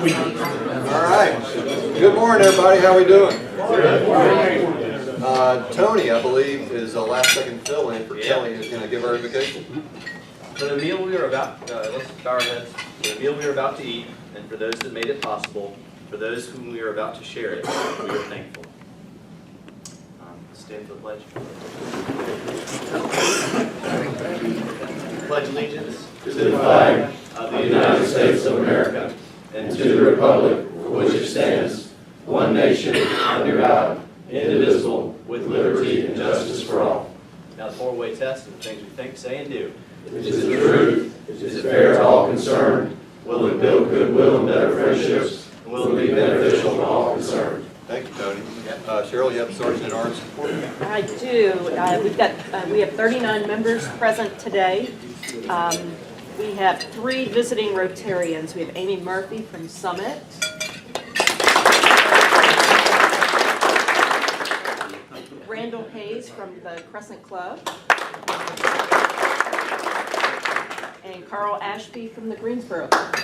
All right. Good morning, everybody. How are we doing? Tony, I believe, is a last-second fill-in for Kelly, who's going to give our invocation. For the meal we are about, let's bow our heads. For the meal we are about to eat, and for those that made it possible, for those whom we are about to share it, we are thankful. Stand for the pledge. Pledge allegiance to the flag of the United States of America and to the republic for which it stands, one nation, under God, indivisible, with liberty and justice for all. Now the four-way test of the things we think, say, and do. Is it true? Is it fair to all concerned? Will it build goodwill and better friendships? Will it be beneficial to all concerned? Thank you, Tony. Cheryl, you have the Sergeant at Arms report? I do. We have 39 members present today. We have 3 visiting Rotarians. We have Amy Murphy from Summit, Randall Hayes from the Crescent Club, and Carl Ashby from the Greensboro Club.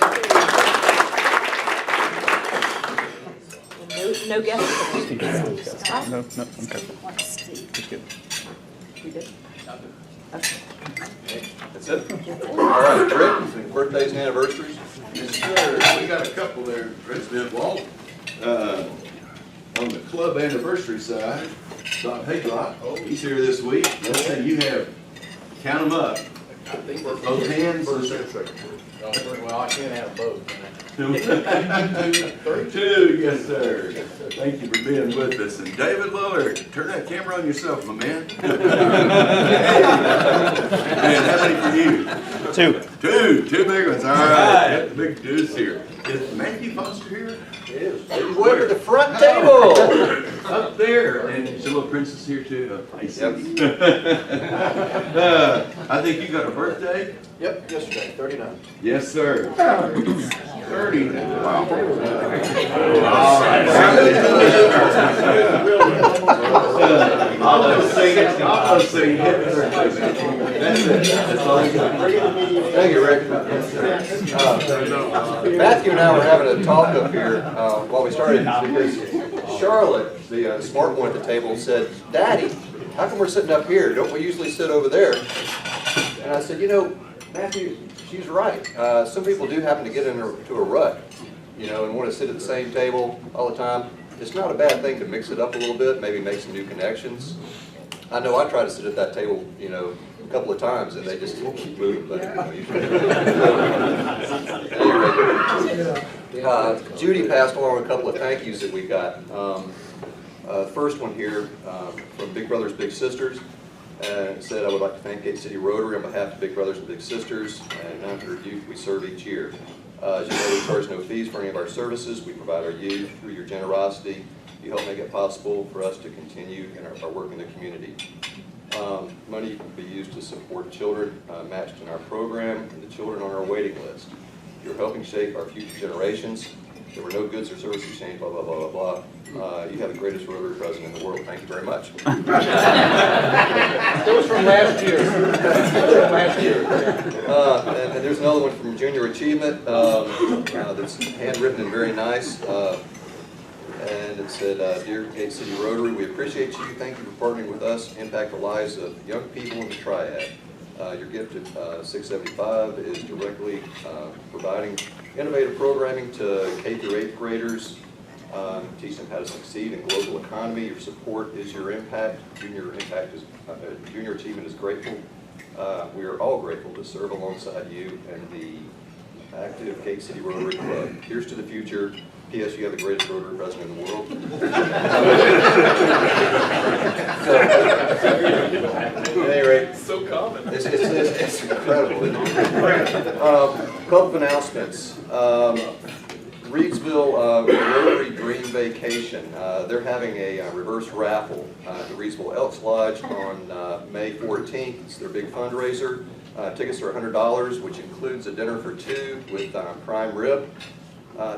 No guests. No, okay. That's good. You good? Okay. That's it? All right, Rick, birthdays and anniversaries? Yes, sir. We got a couple there, President Walt. On the club anniversary side, Doc Haylock, he's here this week. Let's say you have, count them up. Both hands. Well, I can't have both. 32, yes, sir. Thank you for being with us. And David Lillard, turn that camera on yourself, my man. Man, how many for you? 2. Two big ones. All right, got the big deuce here. Is Matthew Foster here? He's way to the front table. Up there. And is the little princess here too? I see. I think you got a birthday? Yep, yesterday, 39. Yes, sir. 30. Wow. I'll just say happy birthday. That's it. That's all I got. Thank you, Rick. Matthew and I were having a talk up here while we started because Charlotte, the smart one at the table, said, "Daddy, how come we're sitting up here? Don't we usually sit over there?" And I said, Matthew, she's right. Some people do happen to get into a rut, and want to sit at the same table all the time. It's not a bad thing to mix it up a little bit, maybe make some new connections. I know I try to sit at that table, a couple of times, and they just keep moving. But usually. Anyway, Judy passed along a couple of thank yous that we got. First one here from Big Brothers Big Sisters. And it said, "I would like to thank Gate City Rotary on behalf of Big Brothers and Big Sisters and 900 youth we serve each year. As you know, we charge no fees for any of our services. We provide our youth through your generosity. You help make it possible for us to continue in our work in the community. Money can be used to support children matched in our program and the children on our waiting list. You're helping shape our future generations. There were no goods or services exchanged, blah, blah, blah, blah, blah. You have the greatest Rotary president in the world. Thank you very much." That was from last year. And there's another one from Junior Achievement that's handwritten and very nice. And it said, "Dear Gate City Rotary, we appreciate you. Thank you for partnering with us to impact the lives of young people in the Triad. Your gift at 675 is directly providing innovative programming to K through 8th graders, teach them how to succeed in global economy. Your support is your impact. Junior Achievement is grateful. We are all grateful to serve alongside you and the active Gate City Rotary Club. Here's to the future. P.S. You have the greatest Rotary president in the world." At any rate, So common. it's incredible, isn't it? Couple of announcements. Reedsville Rotary Dream Vacation. They're having a reverse raffle at the Reedsville Elks Lodge on May 14th. It's their big fundraiser. Tickets are $100, which includes a dinner for 2 with prime rib.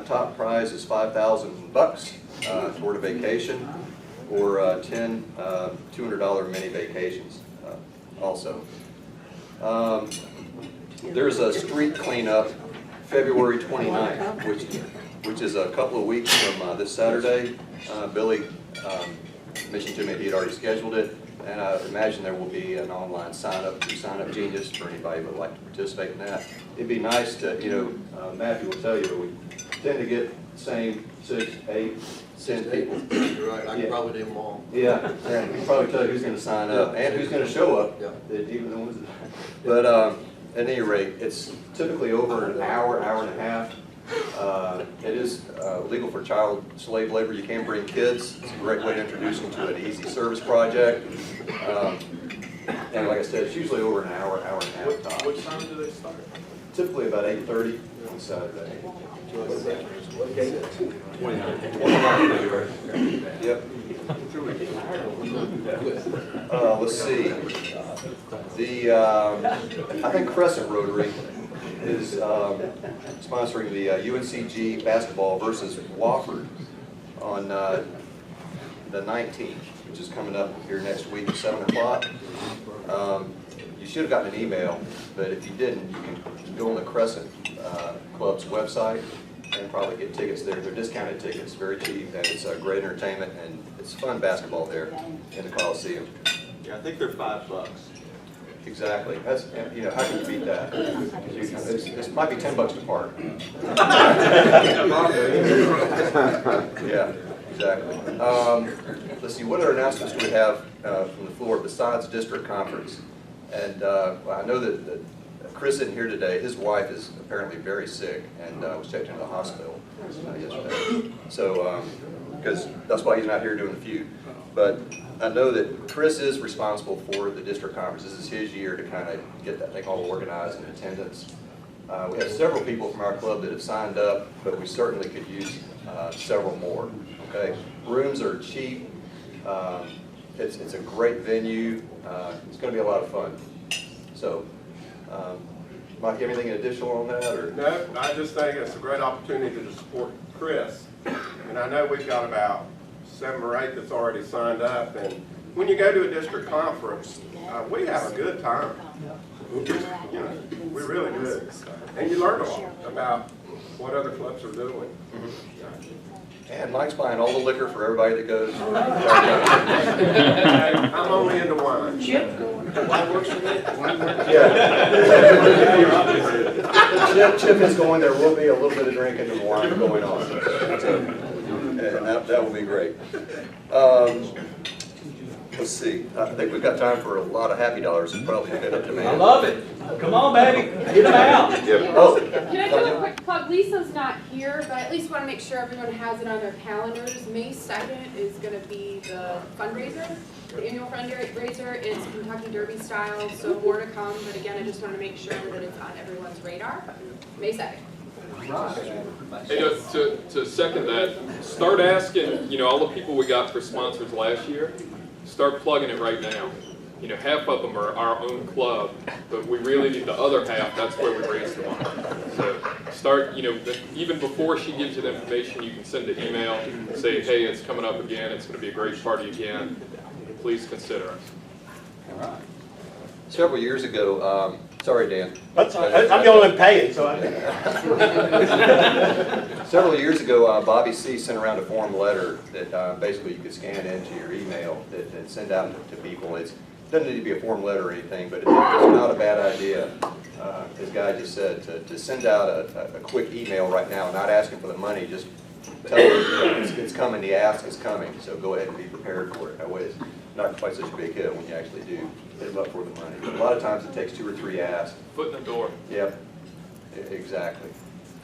Top prize is $5,000 toward a vacation, or 10 $200 mini vacations also. There's a street cleanup February 29th, which which is a couple of weeks from this Saturday. Billy mentioned to me he had already scheduled it, and I imagine there will be an online sign-up through Sign Up Genius for anybody who would like to participate in that. It'd be nice to, Matthew will tell you, we tend to get the same 6, 8, 10 people. You're right, I can probably do them all. Yeah, and you probably tell you who's going to sign up and who's going to show up, Yeah. even the ones that. But at any rate, it's typically over an hour, hour and a half. It is legal for child slave labor. You can bring kids. It's a great way to introduce them to an easy service project. And like I said, it's usually over an hour, hour and a half tops. What time do they start? Typically about 8:30 on Saturday. What date is it? 29th. Yep. Let's see. I think Crescent Rotary is sponsoring the UNCG basketball versus Wofford on the 19th, which is coming up here next week at 7 o'clock. You should have gotten an email, but if you didn't, you can go on the Crescent Club's website and probably get tickets there. They're discounted tickets, very cheap, and it's great entertainment, and it's fun basketball there in the Coliseum. Yeah, I think they're $5. Exactly. That's, how can you beat that? This might be $10 to park. Yeah, exactly. Let's see, what other announcements do we have from the floor besides district conference? And I know that Chris isn't here today. His wife is apparently very sick and was checked into the hospital yesterday. So, because that's why he's not here doing the feud. But I know that Chris is responsible for the district conference. This is his year to kind of get that thing all organized and attendance. We have several people from our club that have signed up, but we certainly could use several more. Okay, rooms are cheap. It's a great venue. It's going to be a lot of fun. So, Mike, anything additional on that? Or? No, I just think it's a great opportunity to support Chris. And I know we've got about 7 or 8 that's already signed up. And when you go to a district conference, we have a good time. We really do. And you learn a lot about what other clubs are doing. And Mike's buying all the liquor for everybody that goes. I'm only into wine. Yeah. Chip is going. There will be a little bit of drinking and wine going on. So, and that will be great. Let's see. I think we've got time for a lot of happy dollars. It's probably a bit up to me. I love it. Come on, baby. Get them out. Oh. Can I do a quick plug? Lisa's not here, but I at least want to make sure everyone has it on their calendars. May 2nd is going to be the fundraiser, the annual fundraiser. It's Kentucky Derby style, so more to come. But again, I just want to make sure that it's on everyone's radar. May 2nd. Hey, to second that, start asking, all the people we got for sponsors last year, start plugging it right now. Half of them are our own club, but we really need the other half. That's where we raise the money. So start, even before she gives you the information, you can send an email, say, hey, it's coming up again. It's going to be a great party again. Please consider us. All right. Several years ago, sorry, Dan. That's all right. I'm the only one paying, so Several years ago, Bobby C. sent around a form letter that basically you could scan into your email and send out to people. It doesn't need to be a form letter or anything, but it's not a bad idea. This guy just said to send out a quick email right now, not asking for the money, just tell them it's coming, the ask is coming, so go ahead and be prepared for it. That way it's not quite such a big hit when you actually do hit them up for the money. But a lot of times it takes 2 or 3 asks. Foot in the door. Yep, exactly.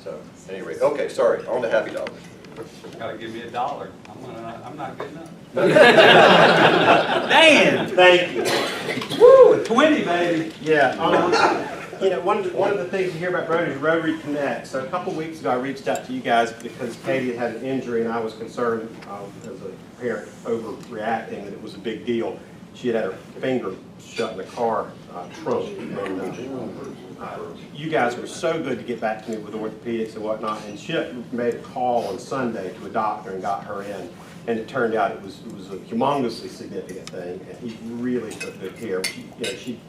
So, anyway, okay, sorry, on to happy dollars. Gotta give me $1. I'm not good enough. Dan, thank you. Woo, 20, baby. Yeah. One of the things you hear about Rotary is Rotary Connect. So a couple weeks ago, I reached out to you guys because Katie had an injury, and I was concerned as a parent overreacting that it was a big deal. She had her finger shut in the car trunk, and you guys were so good to get back to me with orthopedics and whatnot. And she made a call on Sunday to a doctor and got her in. And it turned out it was a humongously significant thing, and he really took good care. She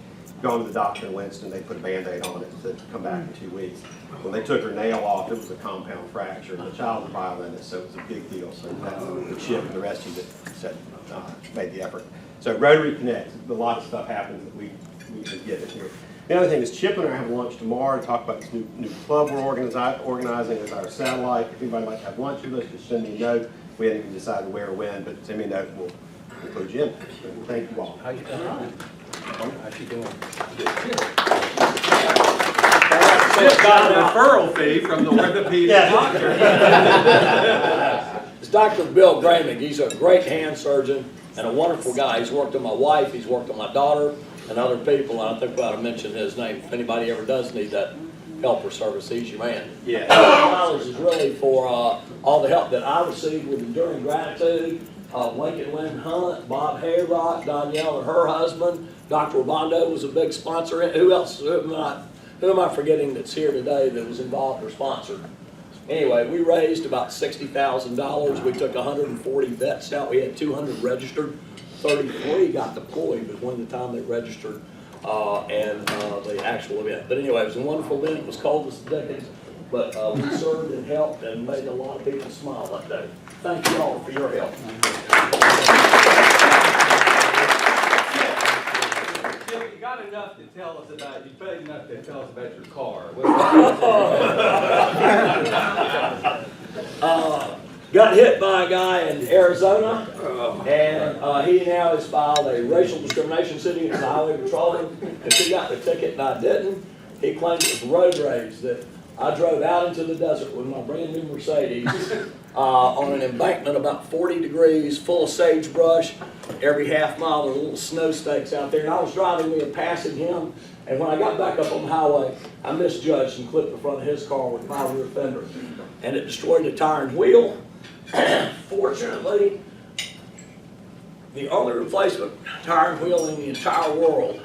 gone to the doctor in Winston, they put a Band-Aid on it, said come back in 2 weeks. When they took her nail off, it was a compound fracture, and the child was a violinist, so it was a big deal. So that's the Chip and the rest of you that said, made the effort. So Rotary Connect, a lot of stuff happens that we can get it here. The other thing is Chip and I have lunch tomorrow to talk about this new club we're organizing as our satellite. If anybody would like to have lunch with us, just send me a note. We haven't even decided where or when, but send me a note and we'll include you in. So thank you all. How you doing? How you doing? Just got a referral fee from the orthopedic doctor. It's Dr. Bill Gramig. He's a great hand surgeon and a wonderful guy. He's worked on my wife, he's worked on my daughter and other people. And I think we ought to mention his name. If anybody ever does need that help or service, he's your man. Yeah. $100 is really for all the help that I received with Enduring Gratitude, Lincoln Lynn Hunt, Bob Hayrock, Danielle and her husband. Dr. Robondo was a big sponsor. Who else? Who am I forgetting that's here today that was involved or sponsored? Anyway, we raised about $60,000. We took 140 vets out. We had 200 registered. 33 got deployed between the time they registered and the actual event. But anyway, it was a wonderful event. It was cold as the dickens, but we served and helped and made a lot of people smile that day. Thank you all for your help. You got enough to tell us about, you paid enough to tell us about your car. Got hit by a guy in Arizona, and he now has filed a racial discrimination suit against the highway patrolman because he got the ticket and I didn't. He claimed it was road rage, that I drove out into the desert with my brand new Mercedes on an embankment about 40 degrees, full of sagebrush. Every half mile there were little snow stakes out there, and I was driving, we were passing him, and when I got back up on the highway, I misjudged and clipped the front of his car with my rear fender, and it destroyed the tire and wheel. Fortunately, the only replacement tire and wheel in the entire world,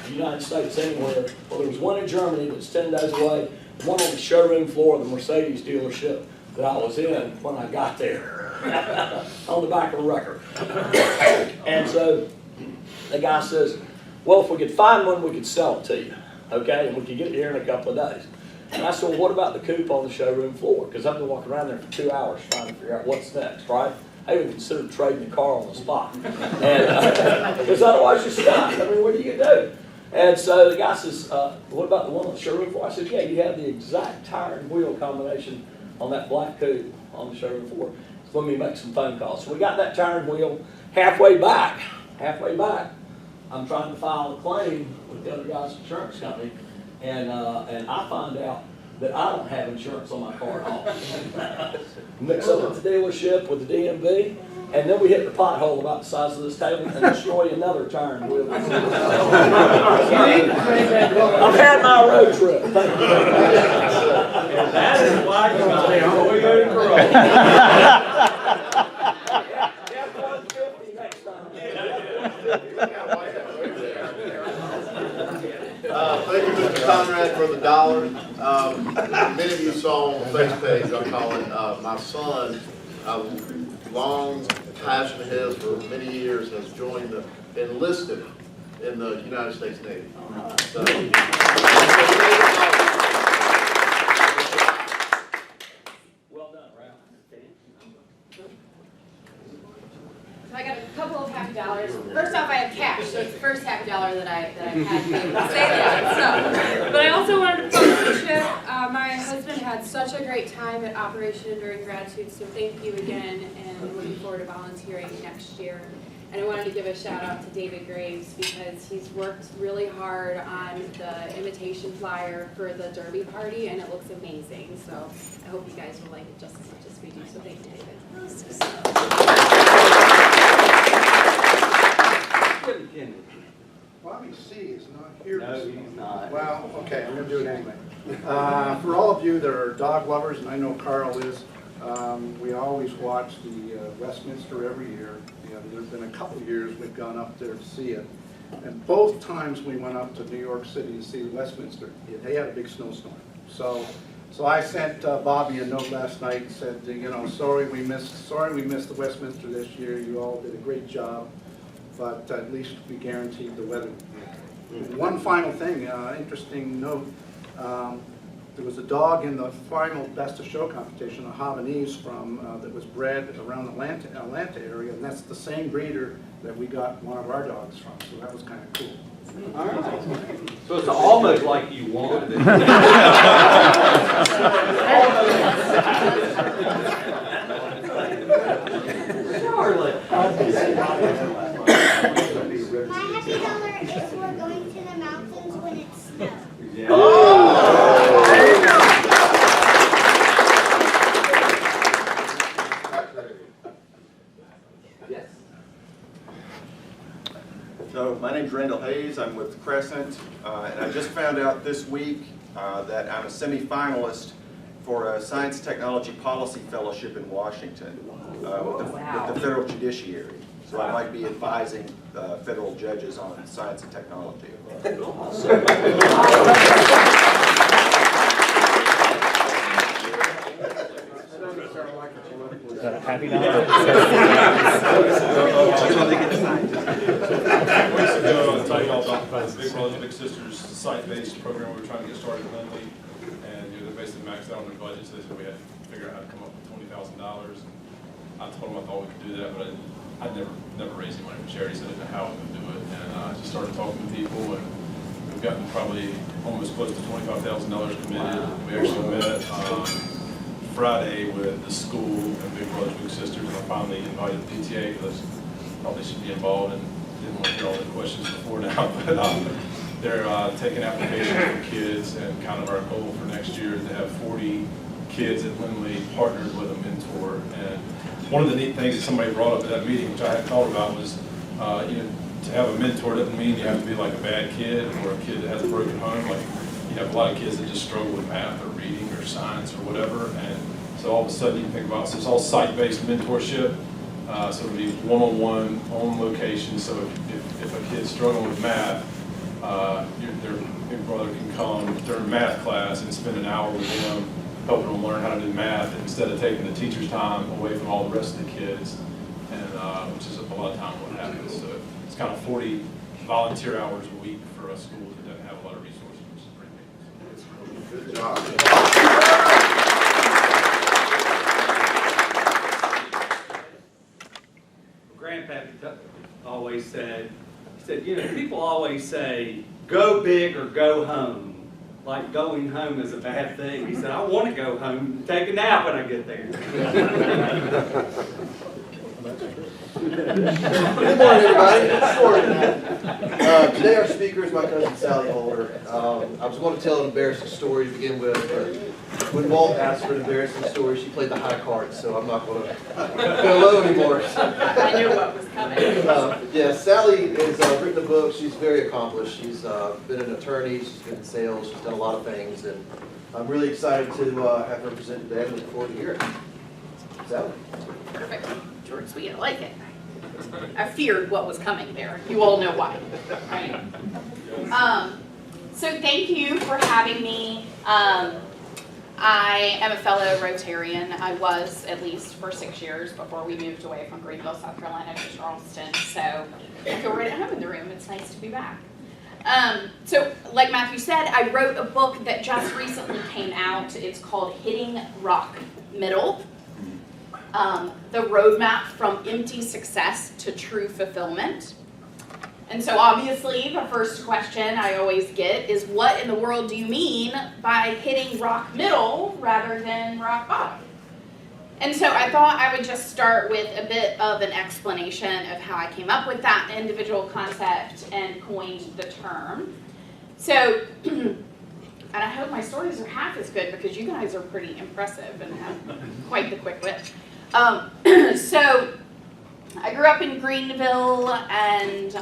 the United States anywhere, well, there was one in Germany that's 10 days away, one on the showroom floor of the Mercedes dealership that I was in when I got there, on the back of the record. And so the guy says, well, if we could find one, we could sell it to you, okay? And we could get it here in a couple of days. And I said, well, what about the coupe on the showroom floor? Because I've been walking around there for 2 hours trying to figure out what's next, right? I even considered trading the car on the spot. And because otherwise you're stuck. I mean, what are you going to do? And so the guy says, what about the one on the showroom floor? I said, yeah, you have the exact tire and wheel combination on that black coupe on the showroom floor. So let me make some phone calls. So we got that tire and wheel halfway back, I'm trying to file a claim with the other guy's insurance company. And I find out that I don't have insurance on my car at all. Mix up at the dealership with the DMV, and then we hit the pothole about the size of this table and destroy another tire and wheel. I've had my road trip. Thank you. And that is why you got a Toyota Corolla. F-150 next time. Thank you, Mr. Conrad, for the $1. Many of you saw on the face page, I call it, my son, a long passion of his for many years, has joined enlisted in the United States Navy. So, Well done, Ralph. So I got a couple of happy dollars. First off, I have cash, so it's the first happy dollar that I've had to be able to say that. So, but I also wanted to post the trip. My husband had such a great time at Operation Enduring Gratitude, so thank you again, and looking forward to volunteering next year. And I wanted to give a shout out to David Graves because he's worked really hard on the invitation flyer for the Derby party, and it looks amazing. So I hope you guys will like it just as much as we do. So thank you, David. Bobby C. is not here. No, he's not. Well, okay, I'm gonna do it anyway. For all of you that are dog lovers, and I know Carl is, we always watch the Westminster every year. There's been a couple years we've gone up there to see it. And both times we went up to New York City to see Westminster, they had a big snowstorm. So I sent Bobby a note last night and said, sorry we missed the Westminster this year. You all did a great job. but at least we guaranteed the weather. One final thing, interesting note, there was a dog in the final Best of Show competition, a Havanese that was bred around the Atlanta area, and that's the same breeder that we got one of our dogs from, so that was kind of cool. All right. So it's almost like you won. Charlotte. My happy dollar is we're going to the mountains when it snows. Oh! There you go. Yes. So my name's Randall Hayes. I'm with Crescent, and I just found out this week that I'm a semi-finalist for a Science Technology Policy Fellowship in Washington with the Federal Judiciary. So I might be advising federal judges on science and technology. Happy now? Tell you all about Big Brothers Big Sisters site-based program we were trying to get started in Lindley, and they're basically maxed out on their budget, so they said we had to figure out how to come up with $20,000. I told them I thought we could do that, but I'd never raised any money for charity, so I didn't know how we would do it. And I just started talking to people, and we've gotten probably almost close to $25,000 committed. We actually met Friday with the school and Big Brothers Big Sisters, and I finally invited the PTA because I thought they should be involved and didn't want to hear all the questions before now. But they're taking applications for kids, and kind of our goal for next year is to have 40 kids at Lindley partnered with a mentor. And one of the neat things that somebody brought up at that meeting, which I hadn't thought about, was to have a mentor doesn't mean you have to be like a bad kid or a kid that has a broken home. Like, you have a lot of kids that just struggle with math or reading or science or whatever, and so all of a sudden you can think about, so it's all site-based mentorship, so it'll be one-on-one, on location, so if a kid's struggling with math, their big brother can come during math class and spend an hour with them, helping them learn how to do math instead of taking the teacher's time away from all the rest of the kids, and which is a lot of time what happens. So it's kind of 40 volunteer hours a week for a school that doesn't have a lot of resources, which is pretty neat. Good job. Grandpappy always said, people always say, go big or go home. Like going home is a bad thing. He said, I want to go home and take a nap when I get there. Good morning, everybody. Today our speaker is my cousin Sally Holder. I was going to tell an embarrassing story to begin with, but when Walt asked for an embarrassing story, she played the high card, so I'm not going to go low anymore. I knew what was coming. Yeah, Sally has written a book. She's very accomplished. She's been an attorney. She's been in sales. She's done a lot of things, and I'm really excited to have her present today. I look forward to hearing it. Sally. Perfect. Short, sweet, I like it. I feared what was coming there. You all know why, right? So thank you for having me. I am a fellow Rotarian. I was at least for 6 years before we moved away from Greenville, South Carolina to Charleston. So I feel right at home in the room. It's nice to be back. So like Matthew said, I wrote a book that just recently came out. It's called Hitting Rock Middle. The roadmap from empty success to true fulfillment. And so obviously the first question I always get is, what in the world do you mean by hitting rock middle rather than rock bottom? And so I thought I would just start with a bit of an explanation of how I came up with that individual concept and coined the term. So, and I hope my stories are half as good because you guys are pretty impressive and have quite the quick wit. So I grew up in Greenville, and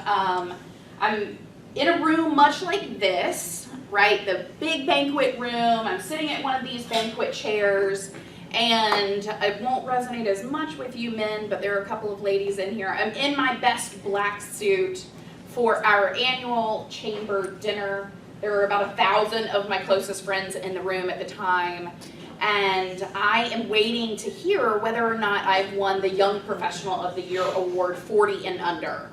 I'm in a room much like this, right? The big banquet room. I'm sitting at one of these banquet chairs, and it won't resonate as much with you men, but there are a couple of ladies in here. I'm in my best black suit for our annual chamber dinner. There were about 1,000 of my closest friends in the room at the time. And I am waiting to hear whether or not I've won the Young Professional of the Year award 40 and under.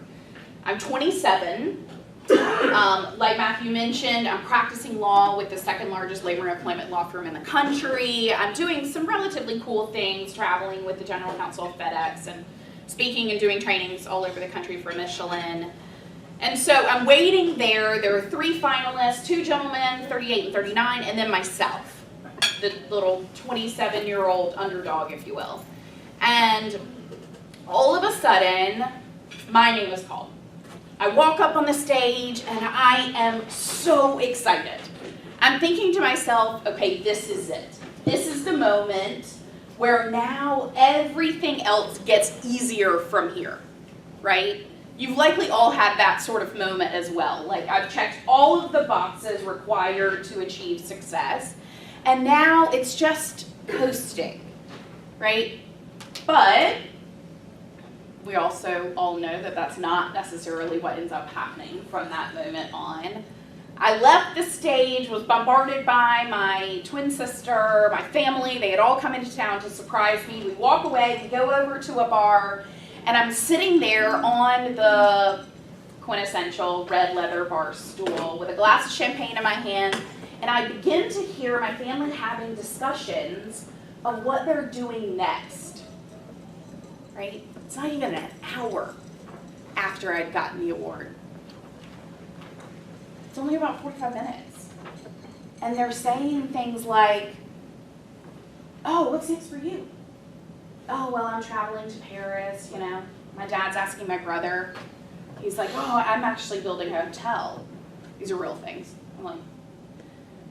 I'm 27. Like Matthew mentioned, I'm practicing law with the second largest labor and employment law firm in the country. I'm doing some relatively cool things, traveling with the general counsel of FedEx and speaking and doing trainings all over the country for Michelin. And so I'm waiting there. There are 3 finalists, 2 gentlemen, 38 and 39, and then myself, the little 27-year-old underdog, if you will. And all of a sudden, my name is called. I walk up on the stage and I am so excited. I'm thinking to myself, okay, this is it. This is the moment where now everything else gets easier from here, right? You've likely all had that sort of moment as well. Like, I've checked all of the boxes required to achieve success, and now it's just coasting, right? But we also all know that that's not necessarily what ends up happening from that moment on. I left the stage, was bombarded by my twin sister, my family. They had all come into town to surprise me. We walk away, we go over to a bar, and I'm sitting there on the quintessential red leather bar stool with a glass of champagne in my hand, and I begin to hear my family having discussions of what they're doing next, right? It's not even an hour after I'd gotten the award. It's only about 45 minutes. And they're saying things like, oh, what's next for you? Oh, well, I'm traveling to Paris, you know. My dad's asking my brother. He's like, oh, I'm actually building a hotel. These are real things. I'm like,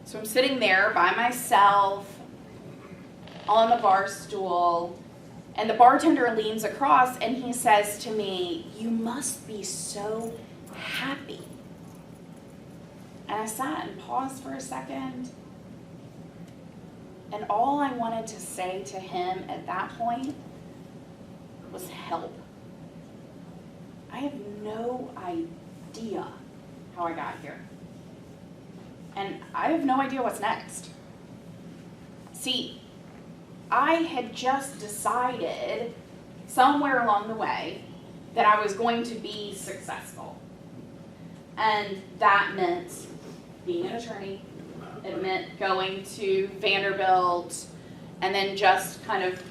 so I'm sitting there by myself on the bar stool, and the bartender leans across and he says to me, you must be so happy. And I sat and paused for a second. And all I wanted to say to him at that point was help. I have no idea how I got here. And I have no idea what's next. See, I had just decided somewhere along the way that I was going to be successful. And that meant being an attorney. It meant going to Vanderbilt and then just kind of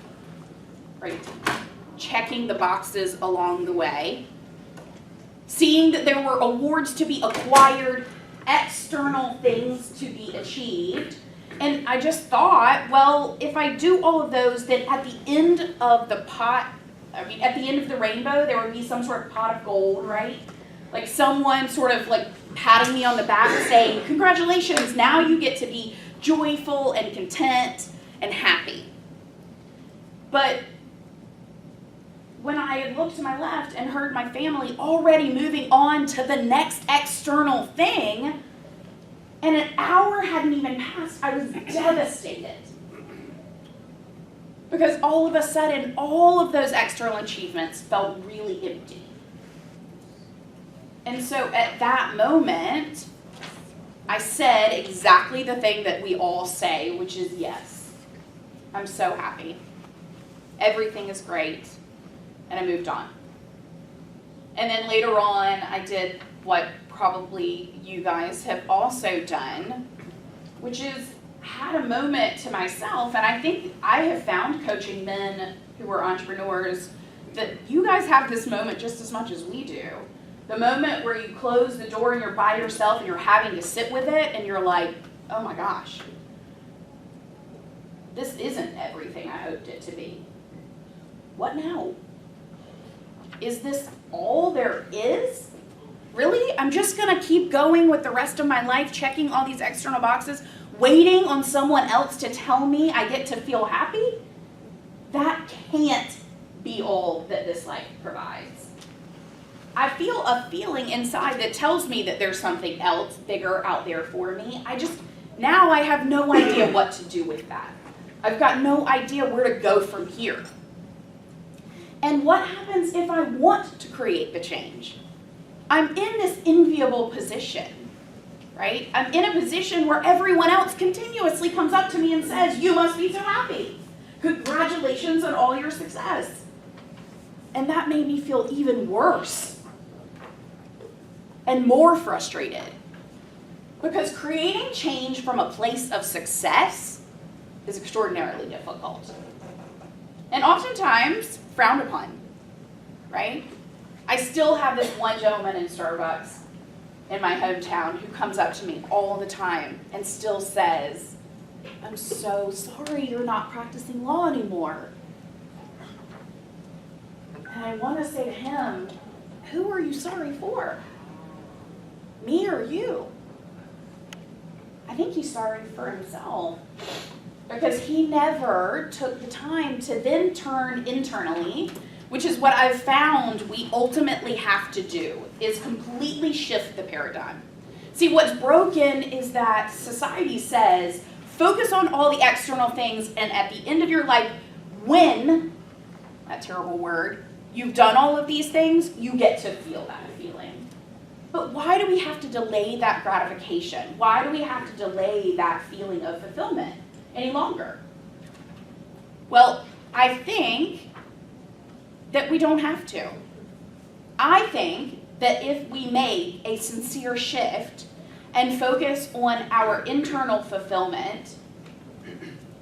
checking the boxes along the way. Seeing that there were awards to be acquired, external things to be achieved. And I just thought, well, if I do all of those, then at the end of the pot, at the end of the rainbow, there would be some sort of pot of gold, right? Like someone sort of like patting me on the back saying, congratulations, now you get to be joyful and content and happy. But when I had looked to my left and heard my family already moving on to the next external thing, and an hour hadn't even passed, I was devastated. Because all of a sudden, all of those external achievements felt really empty. And so at that moment, I said exactly the thing that we all say, which is yes. I'm so happy. Everything is great. And I moved on. And then later on, I did what probably you guys have also done, which is had a moment to myself. And I think I have found coaching men who are entrepreneurs that you guys have this moment just as much as we do. The moment where you close the door and you're by yourself and you're having to sit with it and you're like, oh my gosh, this isn't everything I hoped it to be. What now? Is this all there is? Really? I'm just gonna keep going with the rest of my life, checking all these external boxes, waiting on someone else to tell me I get to feel happy? That can't be all that this life provides. I feel a feeling inside that tells me that there's something else bigger out there for me. Now I have no idea what to do with that. I've got no idea where to go from here. And what happens if I want to create the change? I'm in this enviable position, right? I'm in a position where everyone else continuously comes up to me and says, you must be so happy. Congratulations on all your success. And that made me feel even worse. and more frustrated. Because creating change from a place of success is extraordinarily difficult. And oftentimes frowned upon, right? I still have this one gentleman in Starbucks in my hometown who comes up to me all the time and still says, "I'm so sorry you're not practicing law anymore." And I want to say to him, who are you sorry for? Me or you? I think he's sorry for himself, because he never took the time to then turn internally, which is what I've found we ultimately have to do, is completely shift the paradigm. See, what's broken is that society says, focus on all the external things, and at the end of your life, when, that terrible word, you've done all of these things, you get to feel that feeling. But why do we have to delay that gratification? Why do we have to delay that feeling of fulfillment any longer? Well, I think that we don't have to. I think that if we make a sincere shift and focus on our internal fulfillment,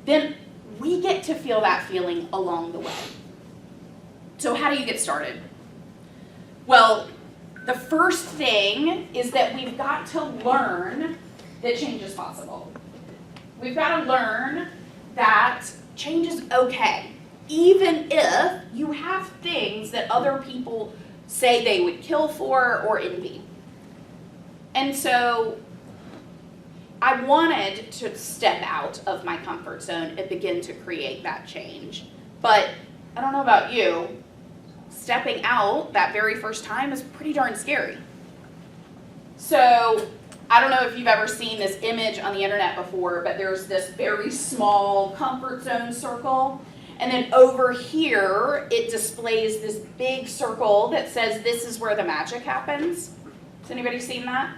then we get to feel that feeling along the way. So how do you get started? Well, the first thing is that we've got to learn that change is possible. We've got to learn that change is okay, even if you have things that other people say they would kill for or envy. And so I wanted to step out of my comfort zone and begin to create that change. But I don't know about you, stepping out that very first time is pretty darn scary. So I don't know if you've ever seen this image on the internet before, but there's this very small comfort zone circle. And then over here, it displays this big circle that says this is where the magic happens. Has anybody seen that?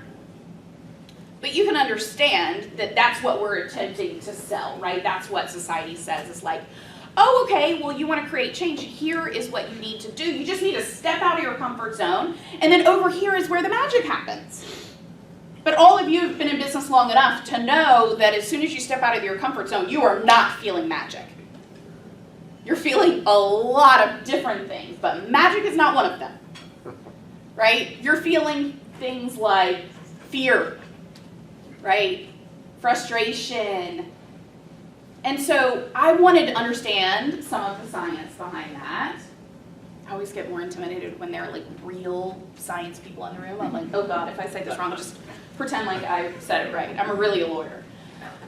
But you can understand that that's what we're attempting to sell, right? That's what society says. It's like, oh, okay, well, you want to create change. Here is what you need to do. You just need to step out of your comfort zone. And then over here is where the magic happens. But all of you have been in business long enough to know that as soon as you step out of your comfort zone, you are not feeling magic. You're feeling a lot of different things, but magic is not one of them, right? You're feeling things like fear, right? Frustration. And so I wanted to understand some of the science behind that. I always get more intimidated when there are like real science people in the room. I'm like, oh God, if I say this wrong, just pretend like I said it right. I'm really a lawyer.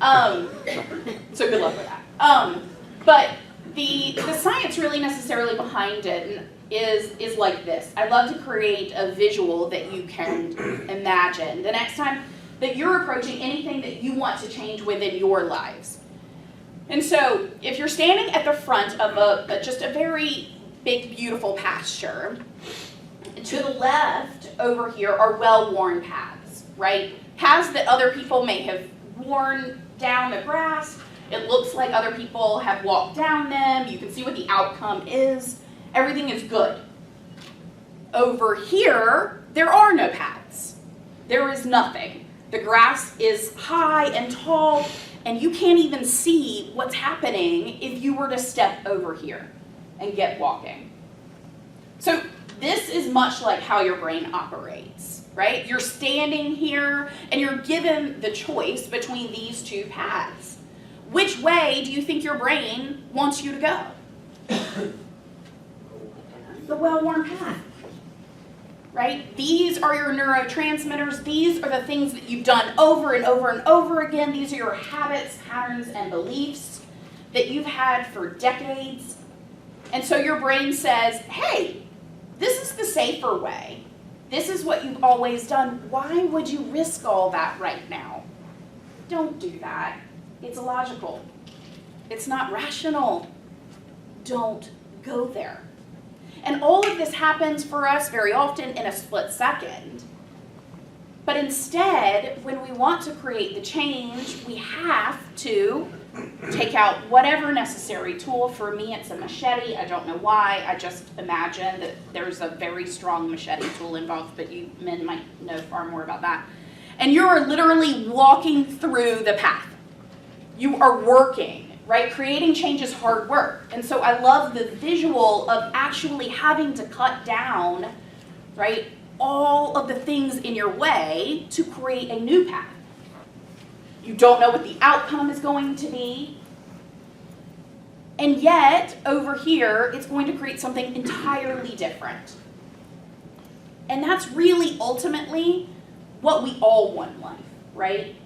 So good luck with that. But the science really necessarily behind it is like this. I love to create a visual that you can imagine the next time that you're approaching anything that you want to change within your lives. And so if you're standing at the front of just a very big, beautiful pasture, to the left over here are well-worn paths, right? Paths that other people may have worn down the grass. It looks like other people have walked down them. You can see what the outcome is. Everything is good. Over here, there are no paths. There is nothing. The grass is high and tall, and you can't even see what's happening if you were to step over here and get walking. So this is much like how your brain operates, right? You're standing here and you're given the choice between these two paths. Which way do you think your brain wants you to go? The well-worn path, right? These are your neurotransmitters. These are the things that you've done over and over and over again. These are your habits, patterns, and beliefs that you've had for decades. And so your brain says, hey, this is the safer way. This is what you've always done. Why would you risk all that right now? Don't do that. It's illogical. It's not rational. Don't go there. And all of this happens for us very often in a split second. But But instead, when we want to create the change, we have to take out whatever necessary tool. For me, it's a machete. I don't know why. I just imagine that there's a very strong machete tool involved, but you men might know far more about that. And you're literally walking through the path. You are working, right? Creating change is hard work. And so I love the visual of actually having to cut down, right, all of the things in your way to create a new path. You don't know what the outcome is going to be. And yet, over here, it's going to create something entirely different. And that's really ultimately what we all want in life, right?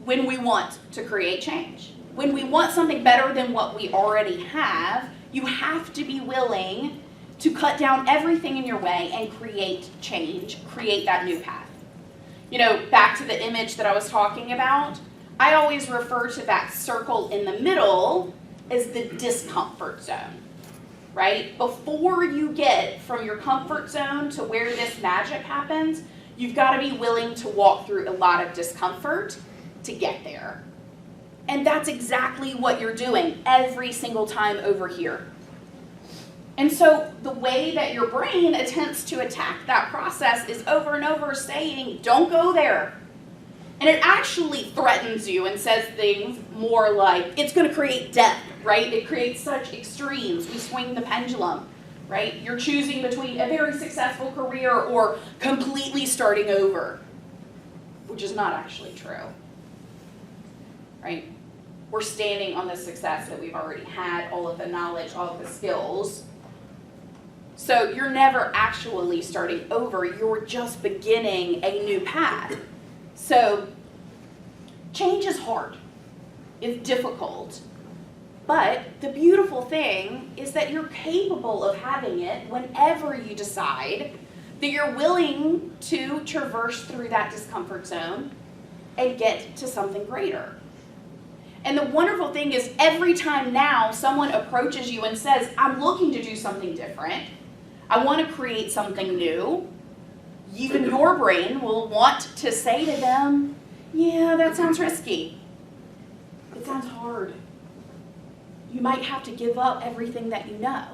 When we want to create change. When we want something better than what we already have, you have to be willing to cut down everything in your way and create change, create that new path. You know, back to the image that I was talking about, I always refer to that circle in the middle as the discomfort zone, right? Before you get from your comfort zone to where this magic happens, you've got to be willing to walk through a lot of discomfort to get there. And that's exactly what you're doing every single time over here. And so the way that your brain attempts to attack that process is over and over saying, don't go there. And it actually threatens you and says things more like, it's going to create death, right? It creates such extremes. We swing the pendulum, right? You're choosing between a very successful career or completely starting over, which is not actually true, right? We're standing on the success that we've already had, all of the knowledge, all of the skills. So you're never actually starting over, you're just beginning a new path. So change is hard, it's difficult, but the beautiful thing is that you're capable of having it whenever you decide that you're willing to traverse through that discomfort zone and get to something greater. And the wonderful thing is every time now someone approaches you and says, I'm looking to do something different, I want to create something new, even your brain will want to say to them, yeah, that sounds risky. It sounds hard. You might have to give up everything that you know.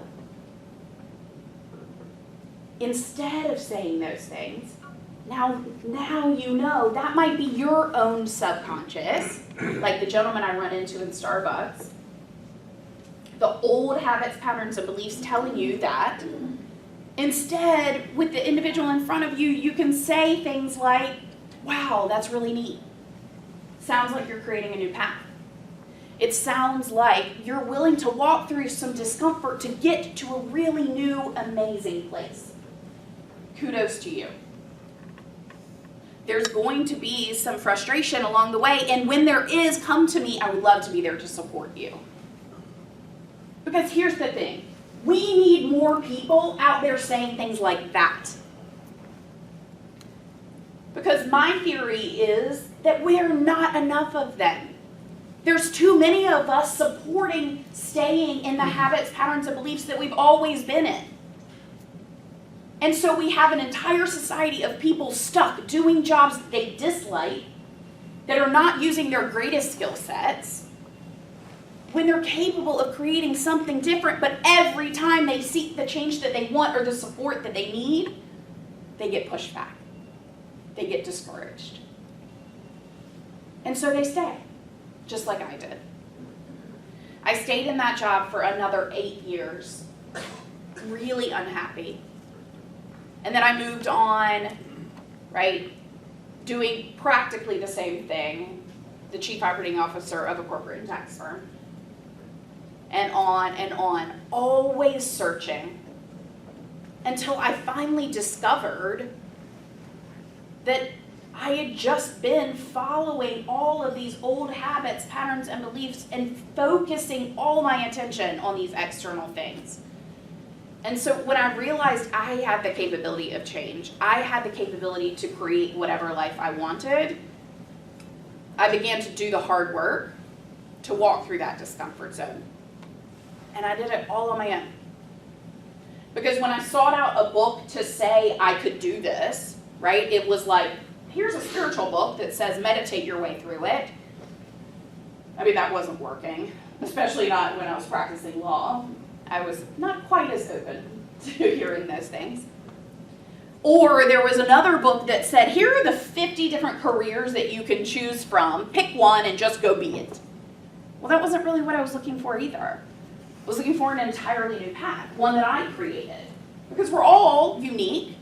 Instead of saying those things, now you know that might be your own subconscious, like the gentleman I run into in Starbucks. The old habits, patterns, and beliefs telling you that. Instead, with the individual in front of you, you can say things like, wow, that's really neat. Sounds like you're creating a new path. It sounds like you're willing to walk through some discomfort to get to a really new, amazing place. Kudos to you. There's going to be some frustration along the way, and when there is, come to me. I would love to be there to support you. Because here's the thing. We need more people out there saying things like that. Because my theory is that we're not enough of them. There's too many of us supporting staying in the habits, patterns, and beliefs that we've always been in. And so we have an entire society of people stuck doing jobs that they dislike, that are not using their greatest skill sets, when they're capable of creating something different, but every time they seek the change that they want or the support that they need, they get pushed back. They get discouraged. And so they stay, just like I did. I stayed in that job for another 8 years, really unhappy. And then I moved on, right, doing practically the same thing, the chief operating officer of a corporate and tax firm. And on, always searching, until I finally discovered that I had just been following all of these old habits, patterns, and beliefs and focusing all my attention on these external things. And so when I realized I had the capability of change, I had the capability to create whatever life I wanted, I began to do the hard work to walk through that discomfort zone. And I did it all on my own. Because when I sought out a book to say I could do this, right? It was like, here's a spiritual book that says meditate your way through it. I mean, that wasn't working, especially not when I was practicing law. I was not quite as open to hearing those things. Or there was another book that said, here are the 50 different careers that you can choose from. Pick one and just go be it. Well, that wasn't really what I was looking for either. I was looking for an entirely new path, one that I created. Because we're all unique.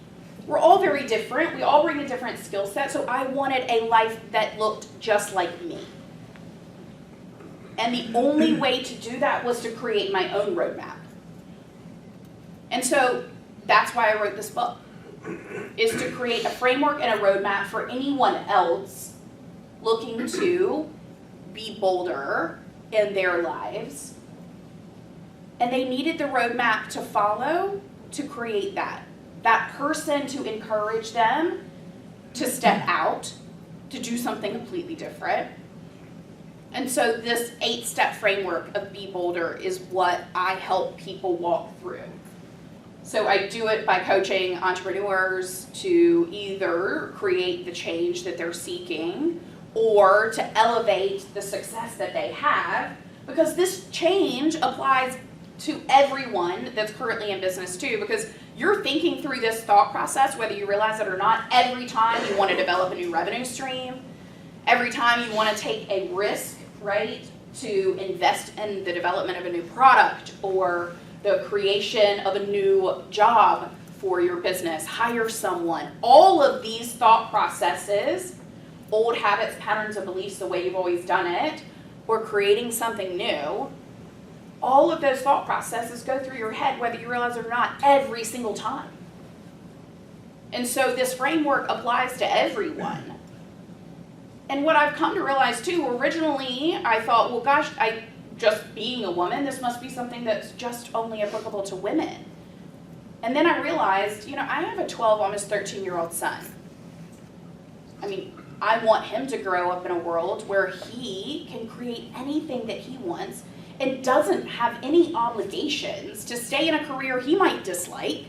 We're all very different. We all bring a different skill set. So I wanted a life that looked just like me. And the only way to do that was to create my own roadmap. And so that's why I wrote this book, is to create a framework and a roadmap for anyone else looking to be bolder in their lives. And they needed the roadmap to follow to create that person to encourage them to step out, to do something completely different. And so this 8-step framework of Be Bolder is what I help people walk through. So I do it by coaching entrepreneurs to either create the change that they're seeking or to elevate the success that they have, because this change applies to everyone that's currently in business too, because you're thinking through this thought process, whether you realize it or not, every time you want to develop a new revenue stream, every time you want to take a risk, right, to invest in the development of a new product or the creation of a new job for your business, hire someone. All of these thought processes, old habits, patterns, and beliefs, the way you've always done it, or creating something new, all of those thought processes go through your head, whether you realize it or not, every single time. And so this framework applies to everyone. And what I've come to realize too, originally I thought, well gosh, just being a woman, this must be something that's just only applicable to women. And then I realized, I have a 12, almost 13-year-old son. I mean, I want him to grow up in a world where he can create anything that he wants and doesn't have any obligations to stay in a career he might dislike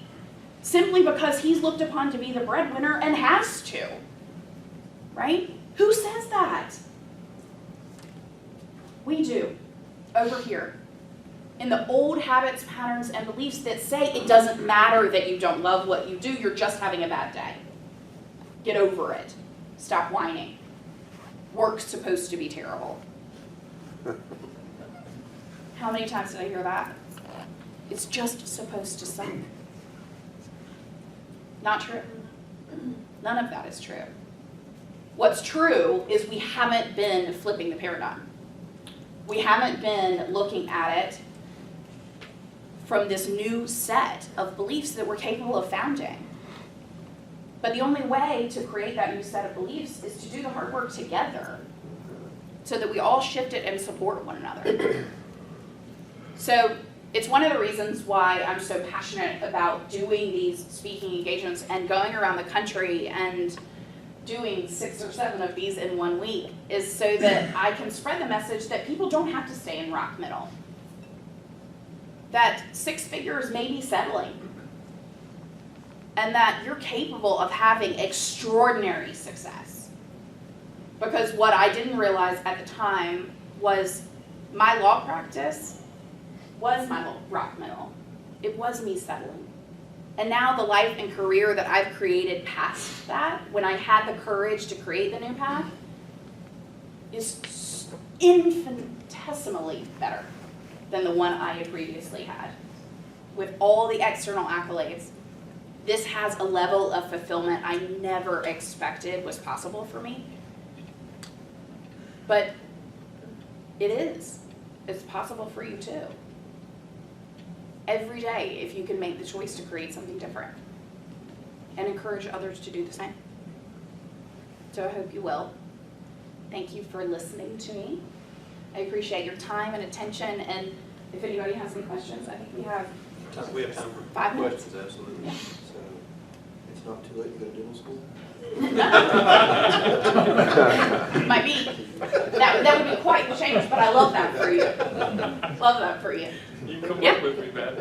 simply because he's looked upon to be the breadwinner and has to, right? Who says that? We do, over here. In the old habits, patterns, and beliefs that say it doesn't matter that you don't love what you do, you're just having a bad day. Get over it. Stop whining. Work's supposed to be terrible. How many times did I hear that? It's just supposed to suck. Not true. None of that is true. What's true is we haven't been flipping the paradigm. We haven't been looking at it from this new set of beliefs that we're capable of founding. But the only way to create that new set of beliefs is to do the hard work together so that we all shift it and support one another. So it's one of the reasons why I'm so passionate about doing these speaking engagements and going around the country and doing 6 or 7 of these in 1 week, is so that I can spread the message that people don't have to stay in rock middle. That 6 figures may be settling. And that you're capable of having extraordinary success. Because what I didn't realize at the time was my law practice was my rock middle. It was me settling. And now the life and career that I've created past that, when I had the courage to create the new path, is infinitesimally better than the one I had previously had. With all the external accolades, this has a level of fulfillment I never expected was possible for me. But it is. It's possible for you too. Every day, if you can make the choice to create something different and encourage others to do the same. So I hope you will. Thank you for listening to me. I appreciate your time and attention, and if anybody has any questions, I think we have time for 5 minutes. questions, absolutely. Yeah. So it's not too late to go to dental school? Might be. That would be quite the change, but I love that for you. Love that for you. You can come work with me, Matt.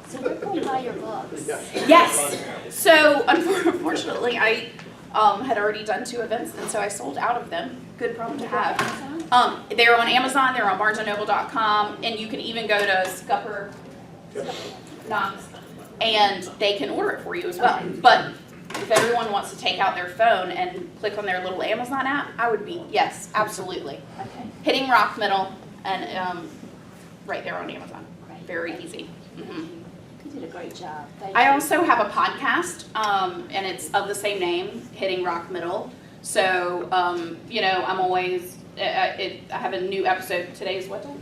So we're going to buy your books. Yes. So unfortunately, had already done 2 events, and so I sold out of them. Good problem to have. They're on Amazon, they're on barnesandnoble.com, and you can even go to Scupper Knox, and they can order it for you as well. But if everyone wants to take out their phone and click on their little Amazon app, I would be, yes, absolutely. Okay. Hitting rock middle and right there on Amazon. Very easy. You did a great job. Thank I you. also have a podcast, and it's of the same name, Hitting Rock Middle. So, you know, I'm always, I have a new episode. Today's what day?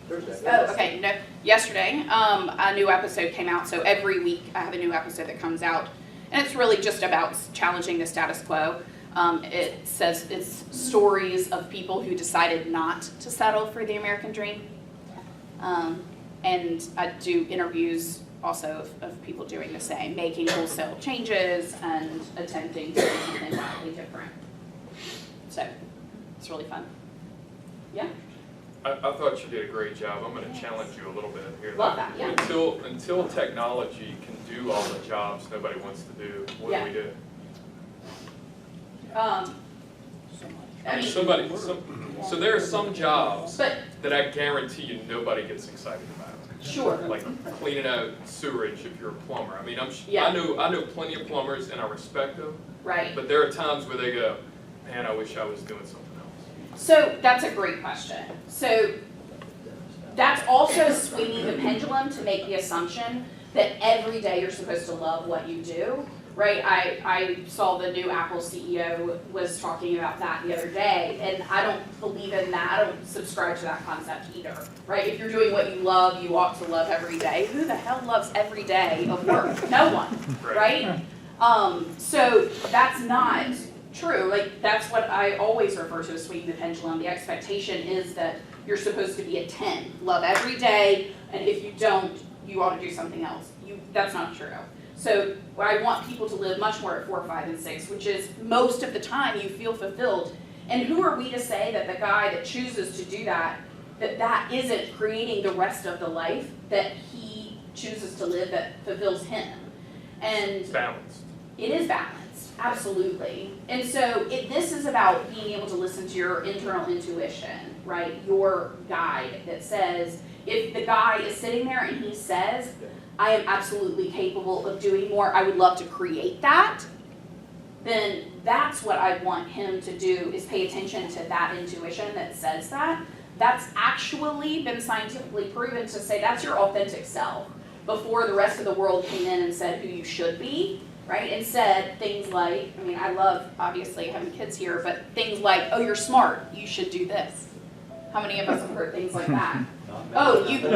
Thursday. Oh, okay. No, yesterday, a new episode came out. So every week I have a new episode that comes out. And it's really just about challenging the status quo. It says it's stories of people who decided not to settle for the American dream. And I do interviews also of people doing the same, making wholesale changes and attempting to do something radically different. So it's really fun. Yeah? I thought you did a great job. I'm going to challenge you a little bit here. Love that, yeah. Until technology can do all the jobs nobody wants to do, what do we do? I mean, So there are some jobs but, that I guarantee you nobody gets excited about. Sure. Like cleaning out sewerage if you're a plumber. I mean, Yeah. I know plenty of plumbers and I respect them. Right. But there are times where they go, man, I wish I was doing something else. So that's a great question. So that's also swinging the pendulum to make the assumption that every day you're supposed to love what you do, right? I saw the new Apple CEO was talking about that the other day, and I don't believe in that. I don't subscribe to that concept either, right? If you're doing what you love, you ought to love every day. Who the hell loves every day of work? No one, right? So that's not true. Like, that's what I always refer to as swinging the pendulum. The expectation is that you're supposed to be a 10. Love every day, and if you don't, you ought to do something else. That's not true. So I want people to live much more at 4, 5, and 6, which is most of the time you feel fulfilled. And who are we to say that the guy that chooses to do that, that isn't creating the rest of the life that he chooses to live that fulfills him? And balanced. It is balanced, absolutely. And so this is about being able to listen to your internal intuition, right? Your guide that says, if the guy is sitting there and he says, I am absolutely capable of doing more, I would love to create that, then that's what I want him to do, is pay attention to that intuition that says that. That's actually been scientifically proven to say that's your authentic self, before the rest of the world came in and said who you should be, right? And said things like, I mean, I love, obviously, having kids here, but things like, oh, you're smart, you should do this. How many of us have heard things like that? Oh, you. See,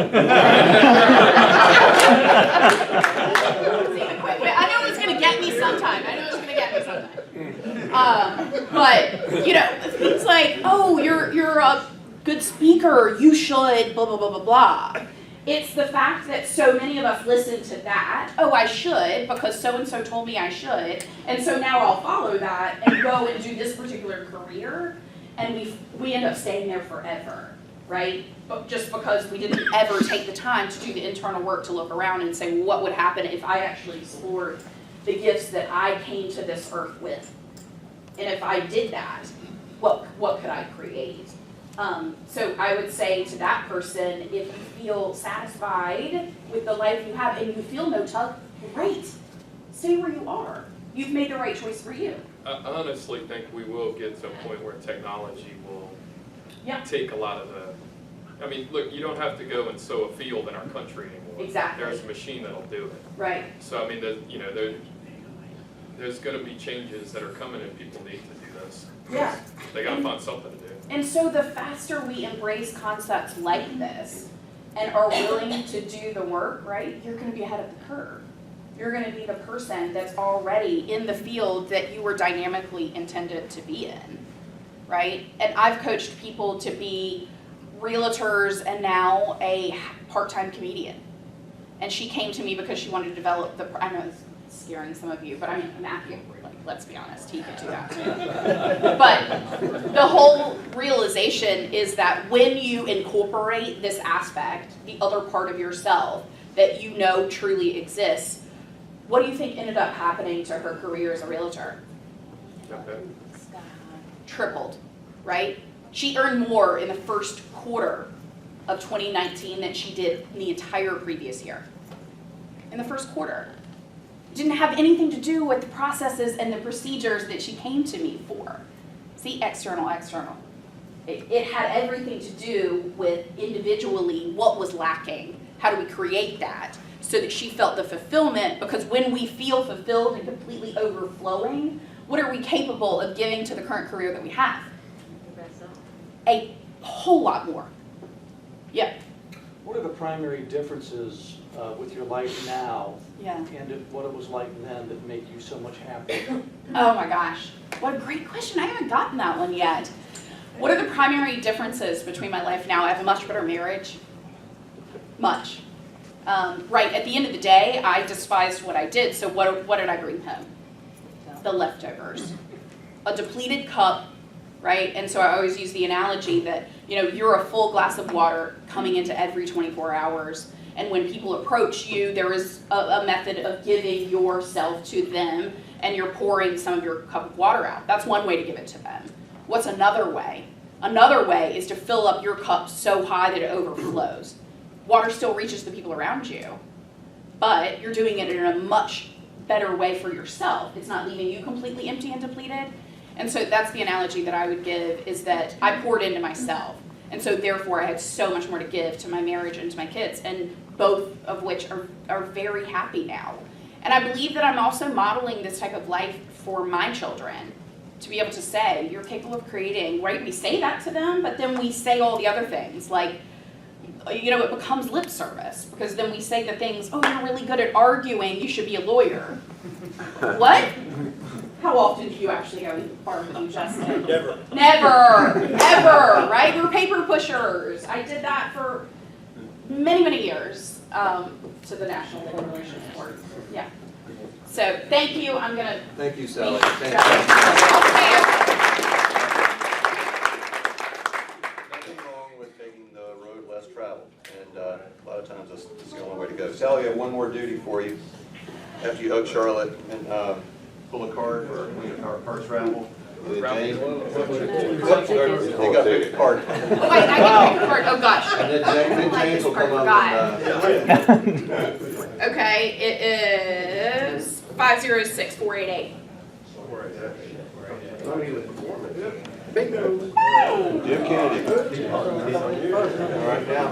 I knew it was going to get me sometime. But, you know, things like, oh, you're a good speaker, you should, blah, blah, blah, blah, blah. It's the fact that so many of us listen to that, oh, I should, because so-and-so told me I should, and so now I'll follow that and go and do this particular career, and we end up staying there forever, right? But just because we didn't ever take the time to do the internal work to look around and say, well, what would happen if I actually explored the gifts that I came to this earth with? And if I did that, what could I create? So I would say to that person, if you feel satisfied with the life you have and you feel no tug, great, stay where you are. You've made the right choice for you. I honestly think we will get to a point where technology will take a lot of the, I mean, look, you don't have to go and sow a field in our country anymore. Exactly. There's a machine that'll do it. Right. So, I mean, there's going to be changes that are coming and people need to do this. Yeah. They got to find something to do. And so the faster we embrace concepts like this and are willing to do the work, right, you're going to be ahead of the curve. You're going to be the person that's already in the field that you were dynamically intended to be in, right? And I've coached people to be realtors and now a part-time comedian. And she came to me because she wanted to develop I know it's scaring some of you, but I mean, Matthew, let's be honest, he could do that too. But the whole realization is that when you incorporate this aspect, the other part of yourself that you know truly exists, what do you think ended up happening to her career as a realtor? Okay. Tripled, right? She earned more in the first quarter of 2019 than she did in the entire previous year. In the first quarter. Didn't have anything to do with the processes and the procedures that she came to me for. See, external. It had everything to do with individually what was lacking. How do we create that so that she felt the fulfillment? Because when we feel fulfilled and completely overflowing, what are we capable of giving to the current career that we have? A whole lot more. Yeah. What are the primary differences with your life now Yeah. and what it was like then that made you so much happier? Oh my gosh, what a great question. I haven't gotten that one yet. What are the primary differences between my life now? I have a much better marriage. Much. Right, at the end of the day, I despised what I did, so what did I bring home? The leftovers. A depleted cup, right? And so I always use the analogy that, you're a full glass of water coming into every 24 hours. And when people approach you, there is a method of giving yourself to them, and you're pouring some of your cup of water out. That's one way to give it to them. What's another way? Another way is to fill up your cup so high that it overflows. Water still reaches the people around you, but you're doing it in a much better way for yourself. It's not leaving you completely empty and depleted. And so that's the analogy that I would give, is that I poured into myself. And so therefore I had so much more to give to my marriage and to my kids, and both of which are very happy now. And I believe that I'm also modeling this type of life for my children, to be able to say, you're capable of creating, right? We say that to them, but then we say all the other things, like, it becomes lip service, because then we say the things, oh, you're really good at arguing, you should be a lawyer. What? How often do you actually go to the barbecue, Justin? Never. Never, ever, right? We're paper pushers. I did that for many, many years to the National Labor Relations Board. Yeah. So thank you. I'm gonna. Thank you, Sally. Thank Nothing wrong with taking the road less traveled, and a lot of times that's the only way to go. Sally, I have one more duty for you. After you hug Charlotte and pull a card for our cards raffle. Jane, they got to pick a card. Oh, wait, I can pick a card. Oh gosh. And then James will come up and, Okay, it is 506488. Bingo. Jim Kennedy. All right now.